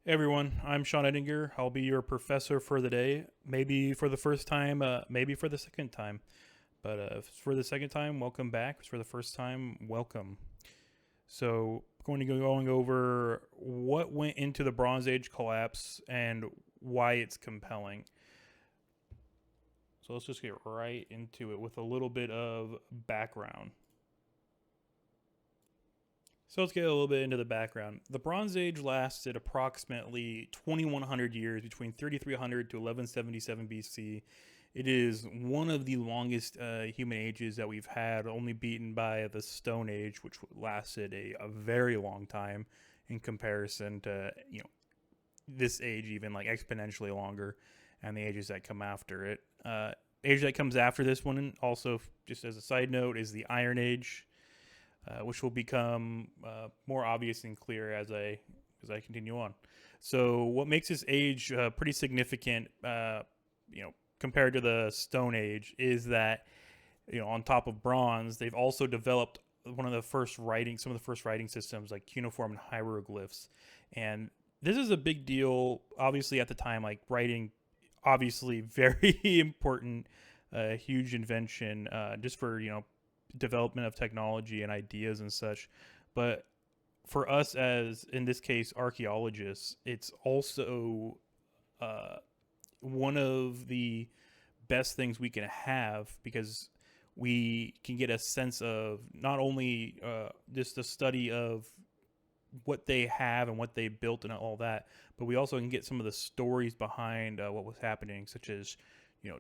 Hey everyone, I'm Sean Edinger. I'll be your professor for the day. Maybe for the first time, maybe for the second time. But if it's for the second time, welcome back. If it's for the first time, welcome. So, going to go going over what went into the Bronze Age collapse and why it's compelling. So let's just get right into it with a little bit of background. So let's get a little bit into the background. The Bronze Age lasted approximately 2100 years, between 3300 to 1177 BC. It is one of the longest human ages that we've had, only beaten by the Stone Age, which lasted a very long time in comparison to this age, even like exponentially longer, and the ages that come after it. Age that comes after this one, also just as a side note, is the Iron Age, which will become more obvious and clear as I continue on. So, what makes this age pretty significant, compared to the Stone Age, is that on top of bronze, they've also developed some of the first writing systems like cuneiform and hieroglyphs, and this is a big deal. Obviously, at the time, like writing, obviously very important, huge invention, just for development of technology and ideas and such. But for us, as in this case, archaeologists, it's also uh, one of the best things we can have because we can get a sense of not only just the study of what they have and what they built and all that, but we also can get some of the stories behind what was happening, such as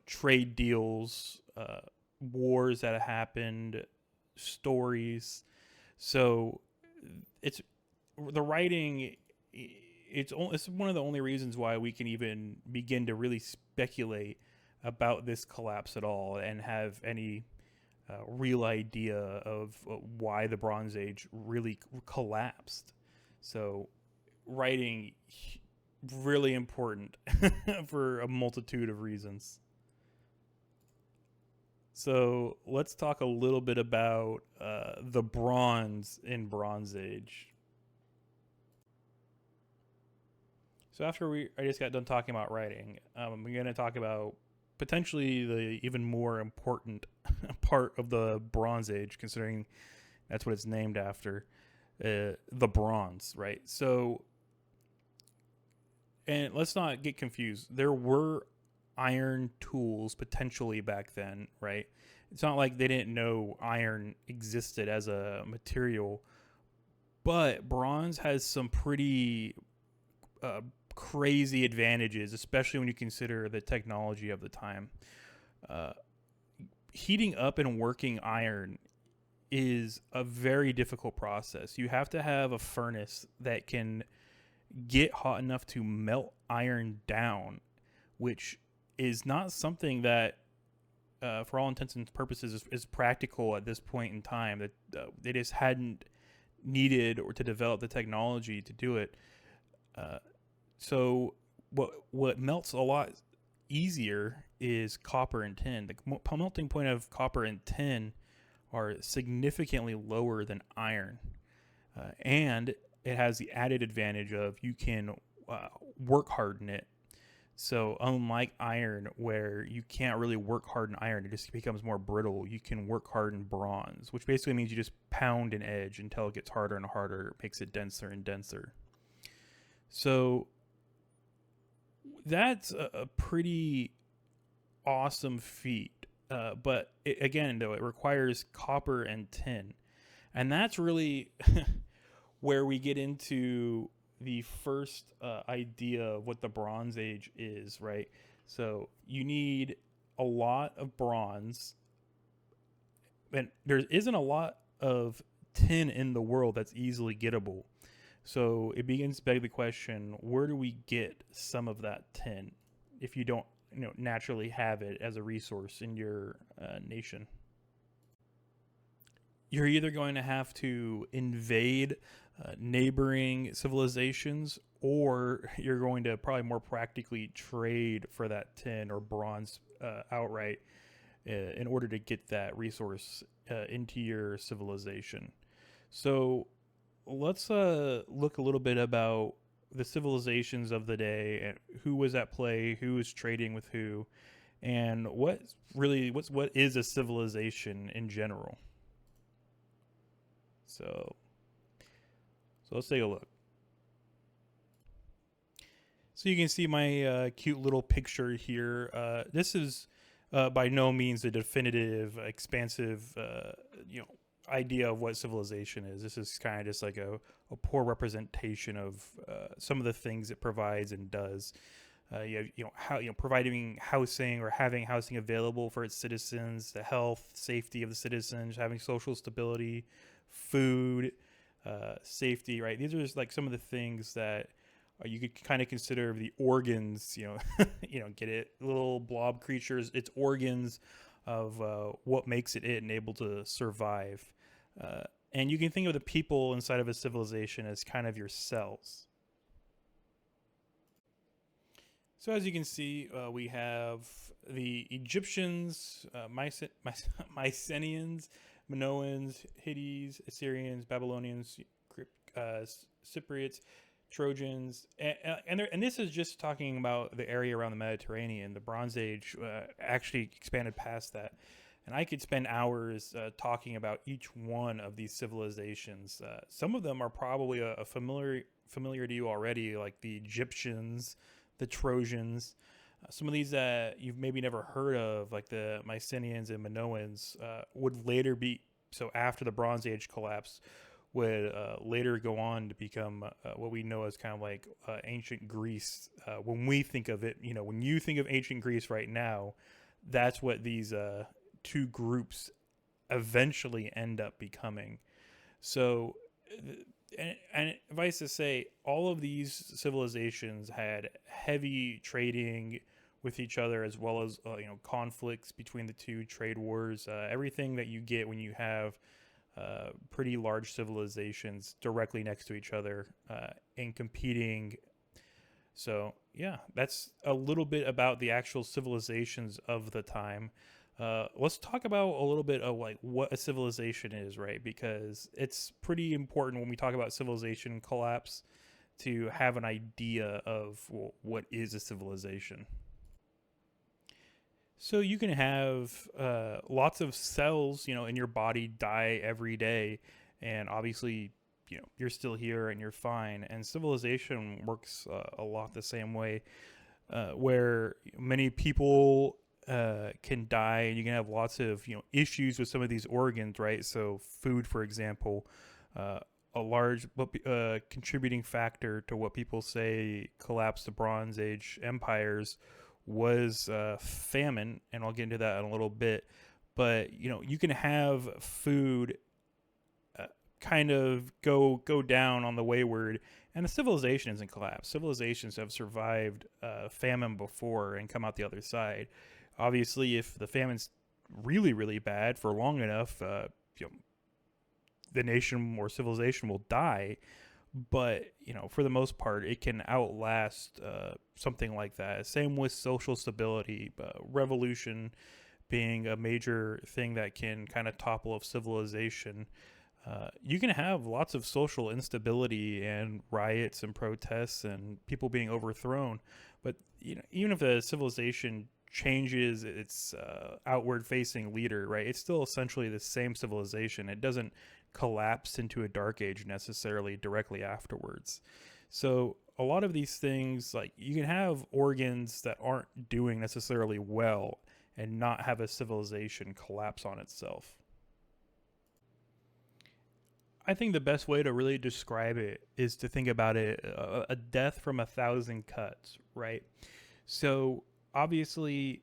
trade deals, wars that happened, stories. So it's the writing. It's one of the only reasons why we can even begin to really speculate about this collapse at all and have any real idea of why the Bronze Age really collapsed. So, writing really important for a multitude of reasons. So let's talk a little bit about the bronze in Bronze Age. So I just got done talking about writing. We're going to talk about potentially the even more important part of the Bronze Age, considering that's what it's named after, the bronze, right? So, and let's not get confused. There were iron tools potentially back then, right? It's not like they didn't know iron existed as a material, but bronze has some pretty uh, crazy advantages, especially when you consider the technology of the time. Uh, Heating up and working iron is a very difficult process. You have to have a furnace that can get hot enough to melt iron down, which is not something that, for all intents and purposes, is practical at this point in time. That they just hadn't needed or to develop the technology to do it. Uh, so what melts a lot easier is copper and tin. The melting point of copper and tin are significantly lower than iron, and it has the added advantage of you can work harden it. So unlike iron, where you can't really work harden iron, it just becomes more brittle. You can work harden bronze, which basically means you just pound an edge until it gets harder and harder, makes it denser and denser. So that's a pretty awesome feat. But again, though, it requires copper and tin. And that's really where we get into the first idea of what the Bronze Age is, right? So you need a lot of bronze, and there isn't a lot of tin in the world that's easily gettable. So it begins to beg the question: where do we get some of that tin if you don't, naturally have it as a resource in your nation? You're either going to have to invade neighboring civilizations, or you're going to probably more practically trade for that tin or bronze outright in order to get that resource into your civilization. So let's look a little bit about the civilizations of the day and who was at play, who was trading with who, and what is a civilization in general. So let's take a look. So you can see my cute little picture here. This is by no means a definitive, expansive, idea of what civilization is. This is kind of just like a poor representation of some of the things it provides and does. Providing housing or having housing available for its citizens, the health, safety of the citizens, having social stability, food, safety. Right, these are just like some of the things that you could kind of consider the organs. Get it, little blob creatures. It's organs of what makes it and able to survive. And you can think of the people inside of a civilization as kind of your cells. So as you can see, we have the Egyptians, Mycenaeans, Minoans, Hittites, Assyrians, Babylonians, Cypriots, Trojans, and this is just talking about the area around the Mediterranean. The Bronze Age actually expanded past that, and I could spend hours talking about each one of these civilizations. Some of them are probably a familiar to you already, like the Egyptians, the Trojans. Some of these that you've maybe never heard of, like the Mycenaeans and Minoans, would later be, so after the Bronze Age collapse, would later go on to become what we know as kind of like ancient Greece. When we think of it, when you think of ancient Greece right now, that's what these two groups eventually end up becoming. So, and if I was to say, all of these civilizations had heavy trading with each other, as well as conflicts between the two, trade wars, everything that you get when you have pretty large civilizations directly next to each other and competing. So yeah, that's a little bit about the actual civilizations of the time. Let's talk about a little bit of like what a civilization is, right? Because it's pretty important when we talk about civilization collapse to have an idea of what is a civilization. So you can have lots of cells, in your body die every day, and obviously, you're still here and you're fine. And civilization works a lot the same way, where many people can die, and you can have lots of issues with some of these organs, right? So food, for example, a large contributing factor to what people say collapsed the Bronze Age empires was famine, and I'll get into that in a little bit. But you can have food kind of go down on the wayward, and the civilization isn't collapsed. Civilizations have survived famine before and come out the other side. Obviously, if the famine's really, really bad for long enough, the nation or civilization will die. But for the most part, it can outlast something like that. Same with social stability, revolution being a major thing that can kind of topple a civilization. You can have lots of social instability and riots and protests and people being overthrown. But even if a civilization changes its outward-facing leader, right, it's still essentially the same civilization. It doesn't collapse into a dark age necessarily directly afterwards. So a lot of these things, like you can have organs that aren't doing necessarily well and not have a civilization collapse on itself. I think the best way to really describe it is to think about it a death from 1,000 cuts, right? So obviously,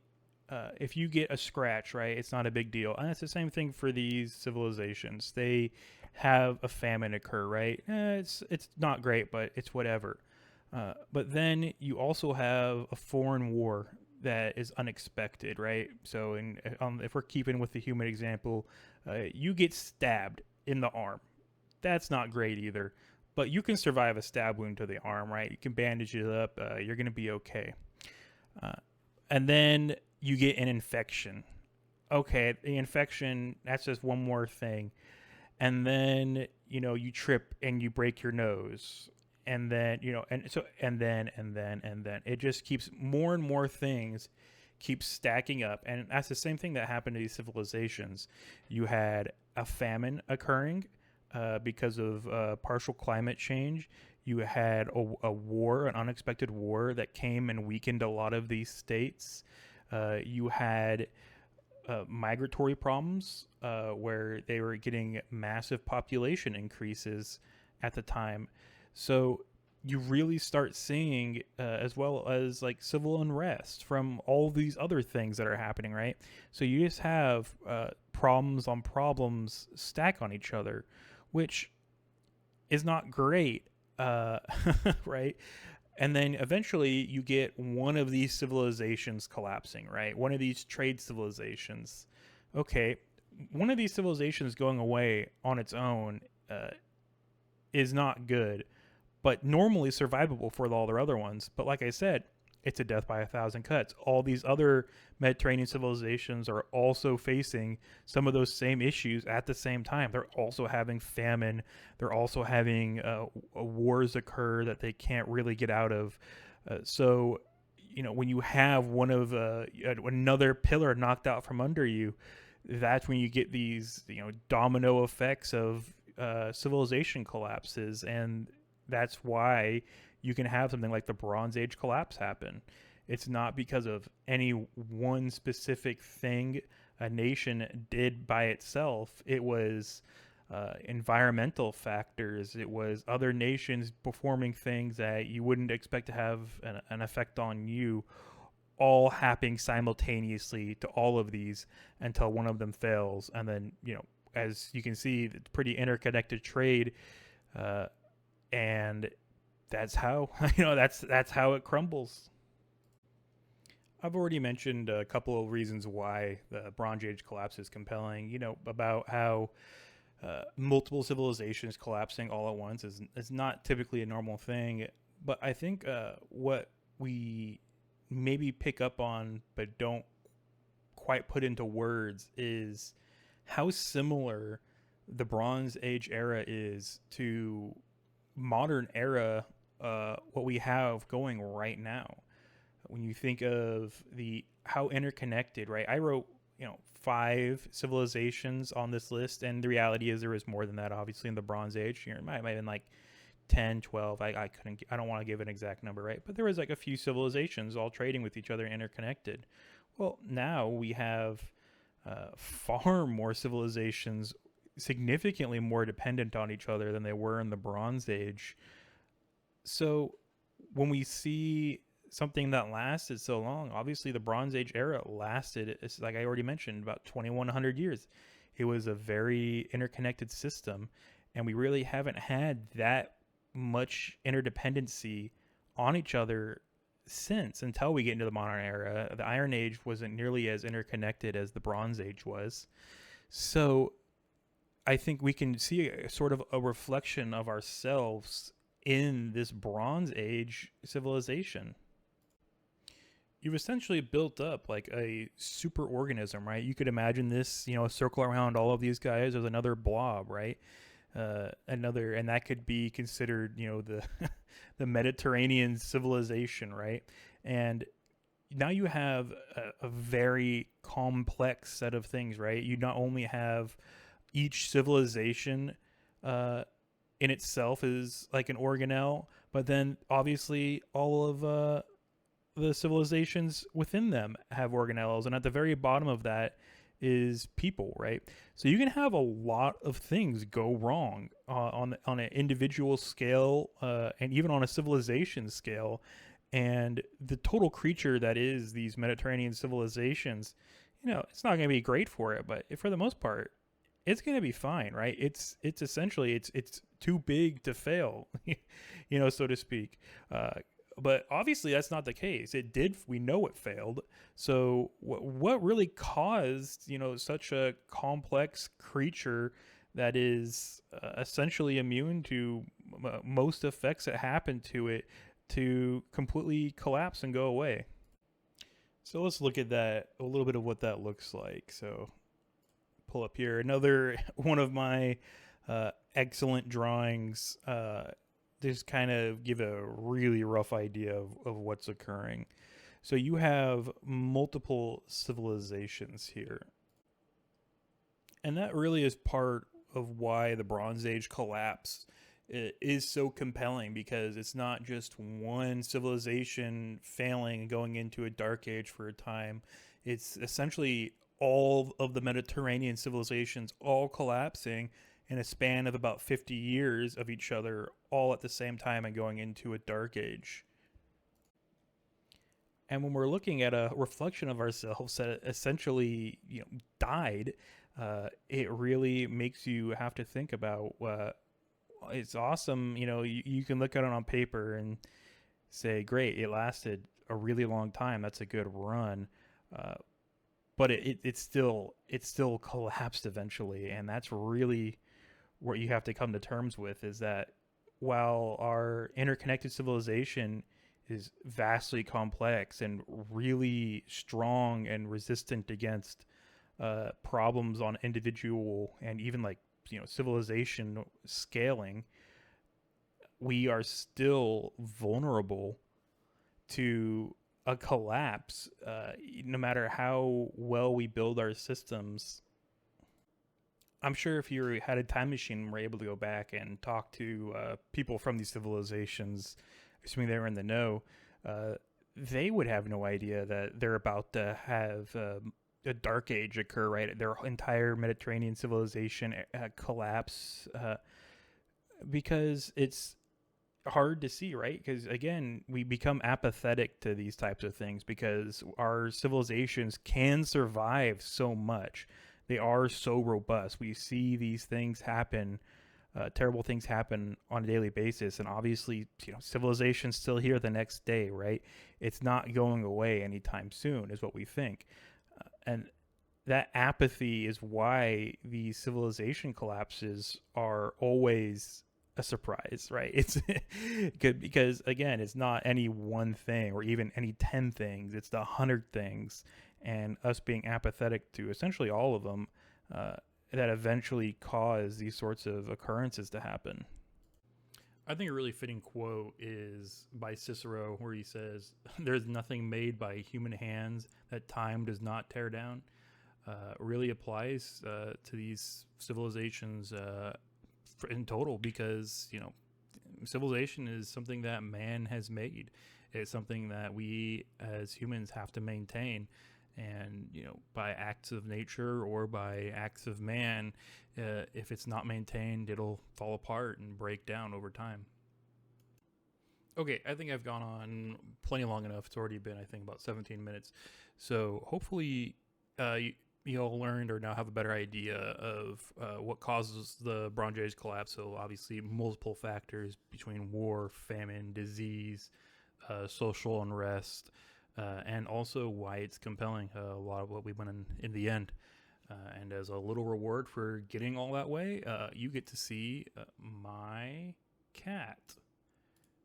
if you get a scratch, right, it's not a big deal. And it's the same thing for these civilizations. They have a famine occur, right? It's not great, but it's whatever. But then you also have a foreign war that is unexpected, right? So if we're keeping with the human example, you get stabbed in the arm. That's not great either. But you can survive a stab wound to the arm, right? You can bandage it up. You're going to be okay. And then you get an infection. Okay, the infection, that's just one more thing. And then, you trip and you break your nose. and then and then it just keeps more and more things keep stacking up, and that's the same thing that happened to these civilizations. You had a famine occurring because of partial climate change. You had a war, an unexpected war that came and weakened a lot of these states. You had migratory problems where they were getting massive population increases at the time. So you really start seeing, as well as like civil unrest from all these other things that are happening, right? So you just have problems on problems stack on each other, which is not great, right? And then eventually you get one of these civilizations collapsing, right? One of these trade civilizations. Okay, one of these civilizations going away on its own is not good, but normally survivable for all their other ones. But like I said, it's a death by a thousand cuts. All these other Mediterranean civilizations are also facing some of those same issues at the same time. They're also having famine. They're also having wars occur that they can't really get out of. So, when you have one of another pillar knocked out from under you, that's when you get these, domino effects of civilization collapses, and that's why you can have something like the Bronze Age collapse happen. It's not because of any one specific thing a nation did by itself. It was environmental factors. It was other nations performing things that you wouldn't expect to have an effect on you, all happening simultaneously to all of these until one of them fails. And then, as you can see, it's pretty interconnected trade. And that's how that's how it crumbles. I've already mentioned a couple of reasons why the Bronze Age collapse is compelling. About how multiple civilizations collapsing all at once is not typically a normal thing. But I think what we maybe pick up on but don't quite put into words is how similar the Bronze Age era is to modern era, what we have going right now. When you think of how interconnected, right? I wrote 5 civilizations on this list, and the reality is there was more than that, obviously, in the Bronze Age. It might have been like 10, 12. I don't want to give an exact number, right? But there was like a few civilizations all trading with each other, interconnected. Well, now we have far more civilizations significantly more dependent on each other than they were in the Bronze Age. So when we see something that lasted so long, obviously the Bronze Age era lasted, it's like I already mentioned, about 2100 years. It was a very interconnected system, and we really haven't had that much interdependency on each other since, until we get into the modern era. The Iron Age wasn't nearly as interconnected as the Bronze Age was. So I think we can see sort of a reflection of ourselves in this Bronze Age civilization. You've essentially built up like a super organism, right? You could imagine this, circle around all of these guys as another blob, right? And that could be considered, the the Mediterranean civilization, right? And now you have a very complex set of things, right? You not only have each civilization in itself is like an organelle, but then obviously all of the civilizations within them have organelles, and at the very bottom of that is people, right? So you can have a lot of things go wrong on an individual scale, and even on a civilization scale, and the total creature that is these Mediterranean civilizations, it's not going to be great for it, but for the most part, it's going to be fine, right? It's essentially it's too big to fail, so to speak. But obviously that's not the case. It did. We know it failed. So what really caused, such a complex creature that is essentially immune to most effects that happen to it to completely collapse and go away? So let's look at that, a little bit of what that looks like. So pull up here another one of my excellent drawings. just kind of give a really rough idea of what's occurring. So you have multiple civilizations here. And that really is part of why the Bronze Age collapse is so compelling, because it's not just one civilization failing and going into a dark age for a time. It's essentially all of the Mediterranean civilizations all collapsing in a span of about 50 years of each other, all at the same time and going into a dark age. And when we're looking at a reflection of ourselves that essentially, died, it really makes you have to think about. It's awesome, you can look at it on paper and say, great, it lasted a really long time. That's a good run. Uh, but it still collapsed eventually, and that's really what you have to come to terms with, is that while our interconnected civilization is vastly complex and really strong and resistant against problems on individual and even like civilization scaling, we are still vulnerable to a collapse, no matter how well we build our systems. I'm sure if you had a time machine and were able to go back and talk to people from these civilizations, assuming they were in the know, uh, they would have no idea that they're about to have a dark age occur, right? Their entire Mediterranean civilization collapse, because it's hard to see, right? Because again, we become apathetic to these types of things because our civilizations can survive so much. They are so robust. We see these things happen, terrible things happen on a daily basis, and obviously, civilization's still here the next day, right? It's not going away anytime soon, is what we think, and that apathy is why these civilization collapses are always a surprise, right? It's good because again, it's not any one thing or even any 10 things, it's the 100 things, and us being apathetic to essentially all of them, uh, that eventually cause these sorts of occurrences to happen. I think a really fitting quote is by Cicero, where he says, "There's nothing made by human hands that time does not tear down." Really applies to these civilizations in total, because civilization is something that man has made. It's something that we as humans have to maintain, and by acts of nature or by acts of man, if it's not maintained, it'll fall apart and break down over time. Okay, I think I've gone on plenty long enough. It's already been, I think, about 17 minutes. So hopefully, you all learned or now have a better idea of what causes the Bronze Age collapse. So obviously, multiple factors between war, famine, disease, social unrest, and also why it's compelling. A lot of what we went in the end. And as a little reward for getting all that way, you get to see my cat.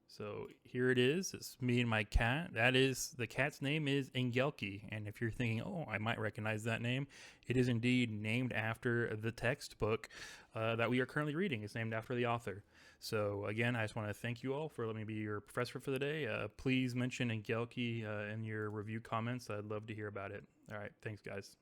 So here it is. It's me and my cat. The cat's name is Engelke. And if you're thinking, oh, I might recognize that name, it is indeed named after the textbook that we are currently reading. It's named after the author. So again, I just want to thank you all for letting me be your professor for the day. Please mention Engelke in your review comments. I'd love to hear about it. All right. Thanks, guys.